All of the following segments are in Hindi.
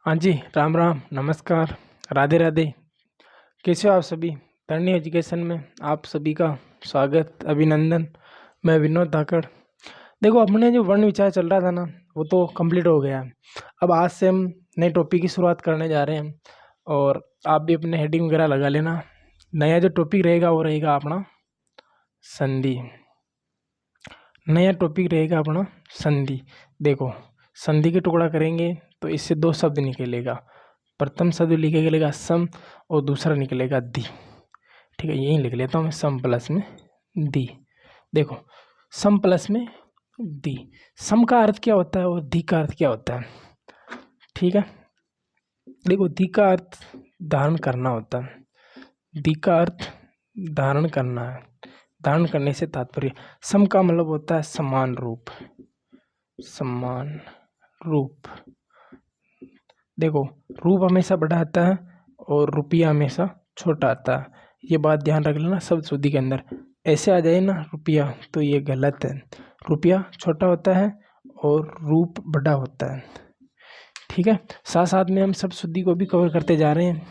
हाँ जी, राम राम, नमस्कार, राधे राधे। कैसे हो आप सभी? तरनी एजुकेशन में आप सभी का स्वागत, अभिनंदन। मैं विनोद धाकड़। देखो, अपने जो वर्ण विचार चल रहा था ना, वो तो कंप्लीट हो गया है। अब आज से हम नए टॉपिक की शुरुआत करने जा रहे हैं और आप भी अपने हेडिंग वगैरह लगा लेना। नया जो टॉपिक रहेगा वो रहेगा अपना संधि। नया टॉपिक रहेगा अपना संधि। देखो, संधि के टुकड़ा करेंगे तो इससे दो शब्द निकलेगा। प्रथम शब्द निकलेगा सम और दूसरा निकलेगा दी। ठीक है, यही लिख लेता हूँ मैं, सम प्लस में दी। देखो, सम प्लस में दी। सम का अर्थ क्या होता है और दी का अर्थ क्या होता है? ठीक है, देखो, दी का अर्थ धारण करना होता है। दी का अर्थ धारण करना है। धारण करने से तात्पर्य, सम का मतलब होता है समान रूप। समान रूप। देखो, रूप हमेशा बड़ा आता है और रुपया हमेशा छोटा आता है। ये बात ध्यान रख लेना शब्द शुद्धि के अंदर। ऐसे आ जाए ना रुपया, तो ये गलत है। रुपया छोटा होता है और रूप बड़ा होता है। ठीक है, साथ साथ में हम शब्द शुद्धि को भी कवर करते जा रहे हैं।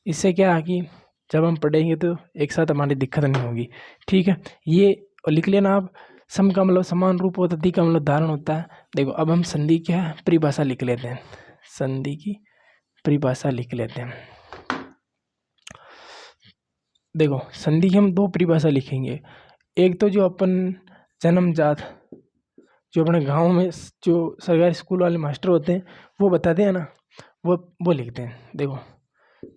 इससे क्या है कि जब हम पढ़ेंगे तो एक साथ हमारी दिक्कत नहीं होगी। ठीक है, ये लिख लेना आप। सम का मतलब समान रूप होता है, दी का मतलब धारण होता है। देखो, अब हम संधि क्या है परिभाषा लिख लेते हैं। संधि की परिभाषा लिख लेते हैं। देखो, संधि की हम दो परिभाषा लिखेंगे। एक तो जो अपन जन्मजात, जो अपने गांव में जो सरकारी स्कूल वाले मास्टर होते हैं वो बताते हैं ना, वो लिखते हैं। देखो,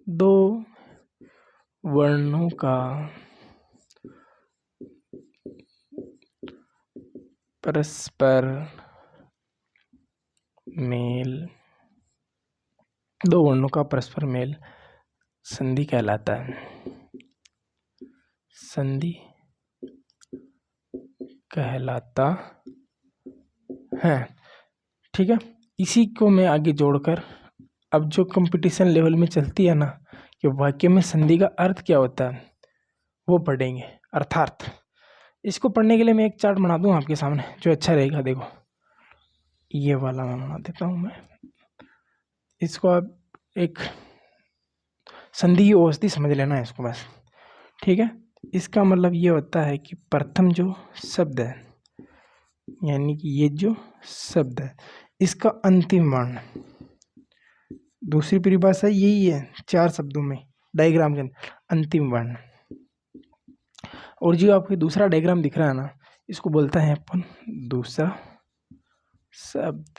दो वर्णों का परस्पर मेल, दो वर्णों का परस्पर मेल संधि कहलाता है। संधि कहलाता है। ठीक है, इसी को मैं आगे जोड़कर अब जो कंपटीशन लेवल में चलती है ना कि वाक्य में संधि का अर्थ क्या होता है वो पढ़ेंगे। अर्थात इसको पढ़ने के लिए मैं एक चार्ट बना दूं आपके सामने जो अच्छा रहेगा। देखो, ये वाला मैं बना देता हूं मैं। इसको आप एक संधि की औषधि समझ लेना है इसको बस। ठीक है, इसका मतलब ये होता है कि प्रथम जो शब्द है, यानी कि ये जो शब्द है, इसका अंतिम वर्ण। दूसरी परिभाषा यही है, चार शब्दों में डायग्राम के अंदर अंतिम वर्ण। और जो आपको दूसरा डायग्राम दिख रहा है ना, इसको बोलता है अपन दूसरा शब्द।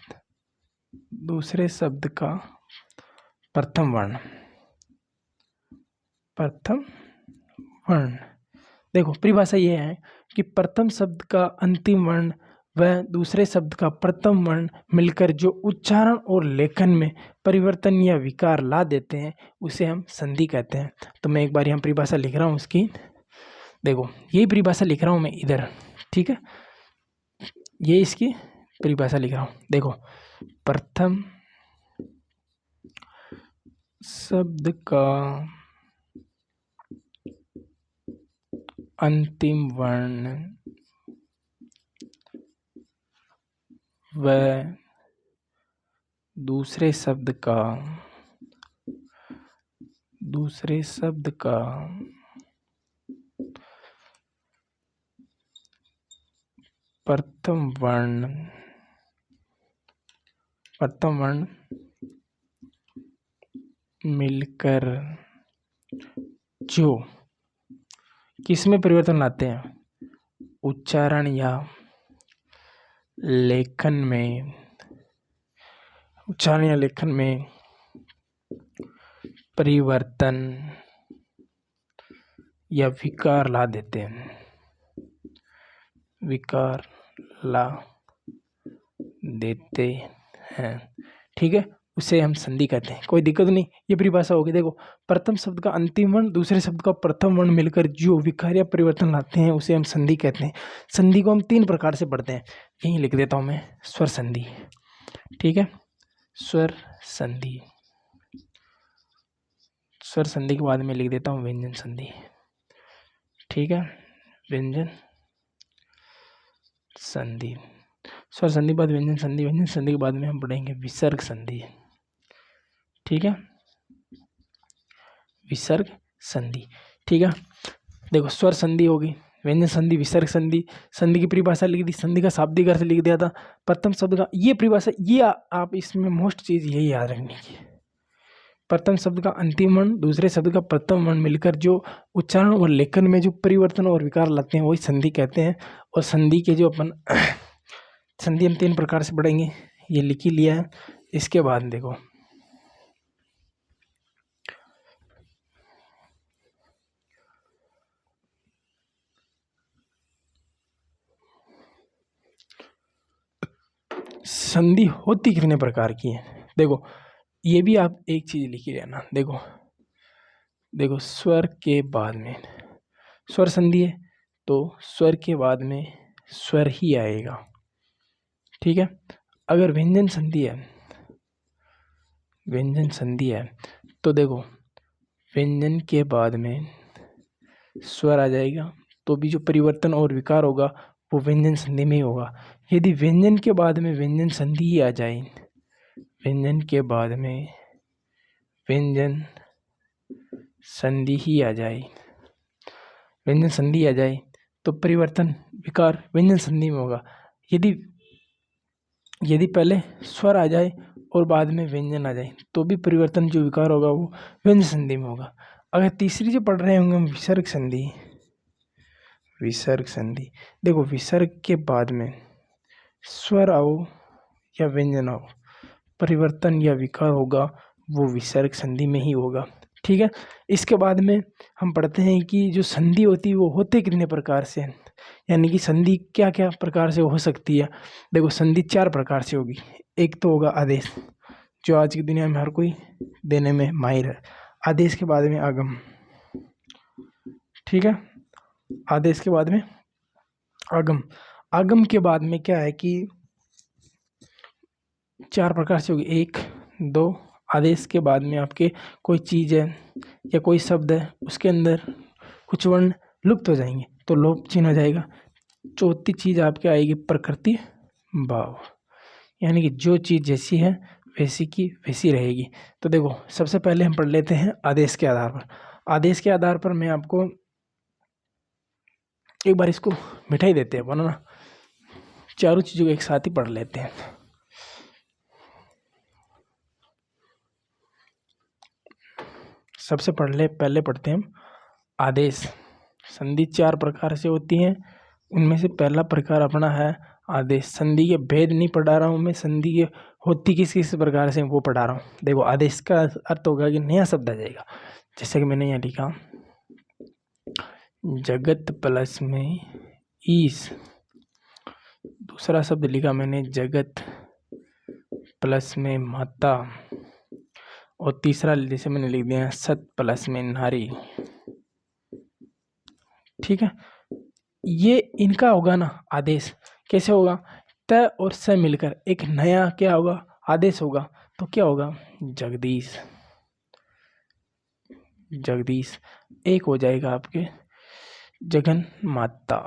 दूसरे शब्द का प्रथम वर्ण। प्रथम वर्ण। देखो, परिभाषा ये है कि प्रथम शब्द का अंतिम वर्ण व दूसरे शब्द का प्रथम वर्ण मिलकर जो उच्चारण और लेखन में परिवर्तन या विकार ला देते हैं उसे हम संधि कहते हैं। तो मैं एक बार यहाँ परिभाषा लिख रहा हूँ उसकी। देखो, यही परिभाषा लिख रहा हूँ मैं इधर। ठीक है, ये इसकी परिभाषा लिख रहा हूँ। देखो, प्रथम शब्द का अंतिम वर्ण व दूसरे शब्द का प्रथम वर्ण मिलकर जो किसमें परिवर्तन लाते हैं, उच्चारण या लेखन में, उच्चारण या लेखन में परिवर्तन या विकार ला देते हैं, विकार ला देते हैं। ठीक है, उसे हम संधि कहते हैं। कोई दिक्कत नहीं, ये परिभाषा होगी। देखो, प्रथम शब्द का अंतिम वर्ण दूसरे शब्द का प्रथम वर्ण मिलकर जो विकार या परिवर्तन लाते हैं उसे हम संधि कहते हैं। संधि को हम तीन प्रकार से पढ़ते हैं, यही लिख देता हूं मैं। स्वर संधि। ठीक है, स्वर संधि। स्वर संधि के बाद में लिख देता हूं व्यंजन संधि। ठीक है, व्यंजन संधि। स्वर संधि बाद व्यंजन संधि। व्यंजन संधि के बाद में हम पढ़ेंगे विसर्ग संधि। ठीक है, विसर्ग संधि। ठीक है, देखो स्वर संधि होगी, व्यंजन संधि, विसर्ग संधि। संधि की परिभाषा लिख दी, संधि का शाब्दिक अर्थ लिख दिया था, प्रथम शब्द का ये परिभाषा, ये आप इसमें मोस्ट चीज यही याद रखनी है। प्रथम शब्द का अंतिम वर्ण, दूसरे शब्द का प्रथम वर्ण मिलकर जो उच्चारण और लेखन में जो परिवर्तन और विकार लाते हैं वही संधि कहते हैं। और संधि के जो अपन संधि हम 3 प्रकार से पढ़ेंगे, ये लिख ही लिया है। इसके बाद देखो संधि होती कितने प्रकार की है, देखो ये भी आप एक चीज लिखी रहना। देखो स्वर के बाद में स्वर संधि है तो स्वर के बाद में स्वर ही आएगा। ठीक है, अगर व्यंजन संधि है तो देखो व्यंजन के बाद में स्वर आ जाएगा, तो भी जो परिवर्तन और विकार होगा वो व्यंजन संधि में ही होगा। यदि व्यंजन के बाद में व्यंजन संधि ही आ जाए, व्यंजन के बाद में व्यंजन संधि ही आ जाए, व्यंजन संधि आ जाए तो परिवर्तन विकार व्यंजन संधि में होगा। यदि पहले स्वर आ जाए और बाद में व्यंजन आ जाए तो भी परिवर्तन जो विकार होगा वो व्यंजन संधि में होगा। अगर तीसरी जो पढ़ रहे होंगे हम विसर्ग संधि, देखो विसर्ग के बाद में स्वर आओ या व्यंजन आओ, परिवर्तन या विकार होगा वो विसर्ग संधि में ही होगा। ठीक है, इसके बाद में हम पढ़ते हैं कि जो संधि होती है वो होते कितने प्रकार से हैं, यानी कि संधि क्या क्या प्रकार से हो सकती है। देखो संधि 4 प्रकार से होगी। एक तो होगा आदेश, जो आज की दुनिया में हर कोई देने में माहिर है। आदेश के बाद में आगम। ठीक है, आदेश के बाद में आगम। आगम के बाद में क्या है कि 4 प्रकार से होगी। 1, 2, आदेश के बाद में आपके कोई चीज़ है या कोई शब्द है, उसके अंदर कुछ वर्ण लुप्त हो जाएंगे तो लोप चिन्ह हो जाएगा। चौथी चीज़ आपके आएगी प्रकृति भाव, यानी कि जो चीज़ जैसी है वैसी की वैसी रहेगी। तो देखो सबसे पहले हम पढ़ लेते हैं आदेश के आधार पर। आदेश के आधार पर मैं आपको एक बार इसको मिठाई देते हैं ना, चारों चीज़ों को एक साथ ही पढ़ लेते हैं। सबसे पहले पढ़ते हैं हम आदेश। संधि 4 प्रकार से होती हैं, उनमें से पहला प्रकार अपना है आदेश। संधि के भेद नहीं पढ़ा रहा हूँ मैं, संधि के होती किस किस प्रकार से वो पढ़ा रहा हूँ। देखो आदेश का अर्थ होगा कि नया शब्द आ जाएगा, जैसे कि मैंने यहाँ लिखा जगत प्लस में ईश, दूसरा शब्द लिखा मैंने जगत प्लस में माता, और तीसरा जैसे मैंने लिख दिया सत प्लस में नारी। ठीक है, ये इनका होगा ना आदेश। कैसे होगा, त और स मिलकर एक नया क्या होगा आदेश होगा। तो क्या होगा जगदीश। जगदीश एक हो जाएगा आपके जगन माता।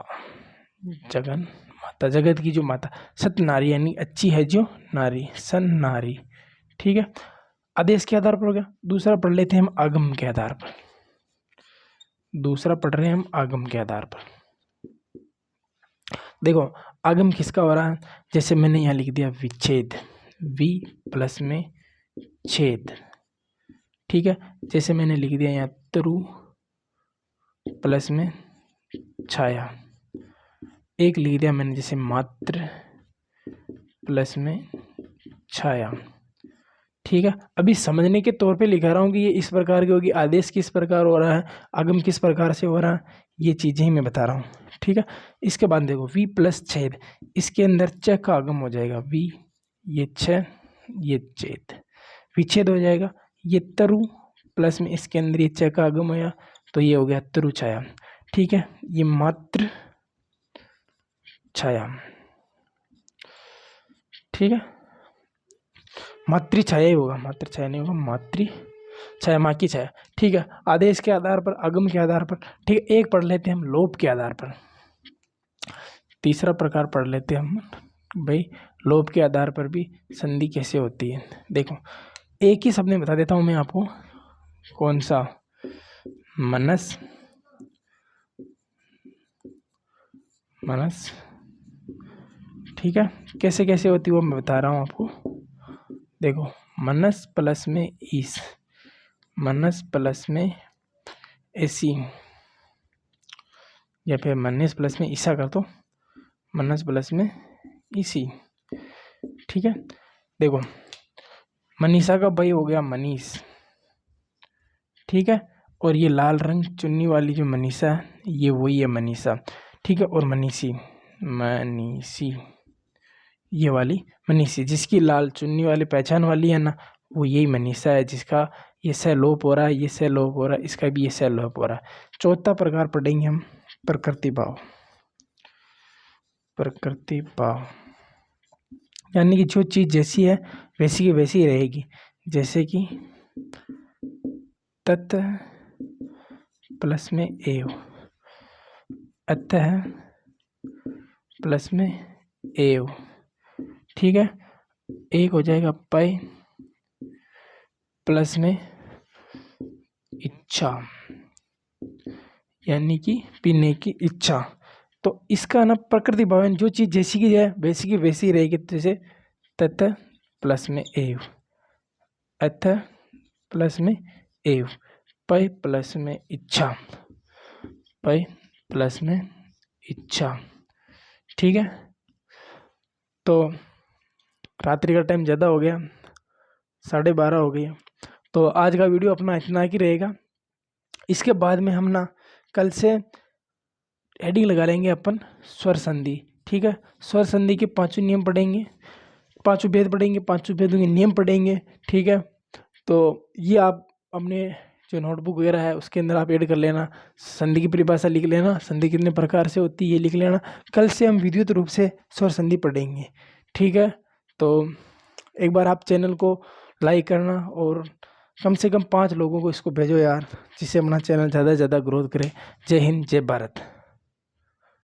जगन माता जगत की जो माता, सत नारी यानी अच्छी है जो नारी, सन नारी। ठीक है, आदेश के आधार पर हो गया। दूसरा पढ़ लेते हैं हम आगम के आधार पर। दूसरा पढ़ रहे हैं हम आगम के आधार पर। देखो आगम किसका हो रहा है, जैसे मैंने यहाँ लिख दिया विच्छेद, वी प्लस में छेद। ठीक है, जैसे मैंने लिख दिया यहाँ तरु प्लस में छाया। एक लिख दिया मैंने जैसे मात्र प्लस में छाया। ठीक है, अभी समझने के तौर पे लिखा रहा हूँ कि ये इस प्रकार की होगी, आदेश किस प्रकार हो रहा है, आगम किस प्रकार से हो रहा है, ये चीज़ें ही मैं बता रहा हूँ। ठीक है, इसके बाद देखो वी प्लस छेद, इसके अंदर च का आगम हो जाएगा वी, ये छ ये छेद, विच्छेद हो जाएगा। ये तरु प्लस में इसके अंदर ये च का आगम होया तो ये हो गया तरु छाया। ठीक है, ये मात्र छाया। ठीक है, मातृ छाया ही होगा, मातृ छाया नहीं होगा, मातृ छाया, माँ की छाया। ठीक है, आदेश के आधार पर, आगम के आधार पर। ठीक है, एक पढ़ लेते हैं हम लोप के आधार पर। तीसरा प्रकार पढ़ लेते हैं हम भाई लोप के आधार पर भी संधि कैसे होती है। देखो एक ही शब्द में बता देता हूँ मैं आपको, कौन सा, मनस, मनस, ठीक है। कैसे कैसे होती है वो मैं बता रहा हूँ आपको। देखो, मनस प्लस में ईस, मनस प्लस में एसी, या फिर मनीष प्लस में ईसा कर दो, मनस प्लस में ईसी, ठीक है। देखो, मनीषा का भाई हो गया मनीष, ठीक है। और ये लाल रंग चुन्नी वाली जो मनीषा है, ये वही है मनीषा, ठीक है। और मनीषी, मनीषी, ये वाली मनीषी, जिसकी लाल चुन्नी वाली पहचान वाली है ना, वो यही मनीषा है, जिसका ये सह लोप हो रहा है, ये सह लोप हो रहा है, इसका भी ये सह लोप हो रहा है। चौथा प्रकार पढ़ेंगे हम प्रकृति भाव, प्रकृति भाव यानी कि जो चीज जैसी है वैसी की वैसी ही रहेगी। जैसे कि तत् प्लस में एव, अतः प्लस में एव, ठीक है। एक हो जाएगा पय प्लस में इच्छा, यानी कि पीने की इच्छा। तो इसका ना प्रकृति भाव, जो चीज जैसी की है वैसी की वैसी ही रहेगी। जैसे तत् प्लस में एव, अथ प्लस में एव, पय प्लस में इच्छा, पय प्लस में इच्छा, ठीक है। तो रात्रि का टाइम ज़्यादा हो गया, 12:30 हो गई, तो आज का वीडियो अपना इतना ही रहेगा। इसके बाद में हम ना कल से हेडिंग लगा लेंगे अपन स्वर संधि, ठीक है। स्वर संधि के 5 नियम पढ़ेंगे, 5 भेद पढ़ेंगे, 5 भेदों के नियम पढ़ेंगे, ठीक है। तो ये आप अपने जो नोटबुक वगैरह है उसके अंदर आप ऐड कर लेना, संधि की परिभाषा लिख लेना, संधि कितने प्रकार से होती है ये लिख लेना। कल से हम विद्युत रूप से स्वर संधि पढ़ेंगे, ठीक है। तो एक बार आप चैनल को लाइक करना और कम से कम 5 लोगों को इसको भेजो यार, जिससे अपना चैनल ज़्यादा से ज़्यादा ग्रोथ करे। जय हिंद, जय भारत।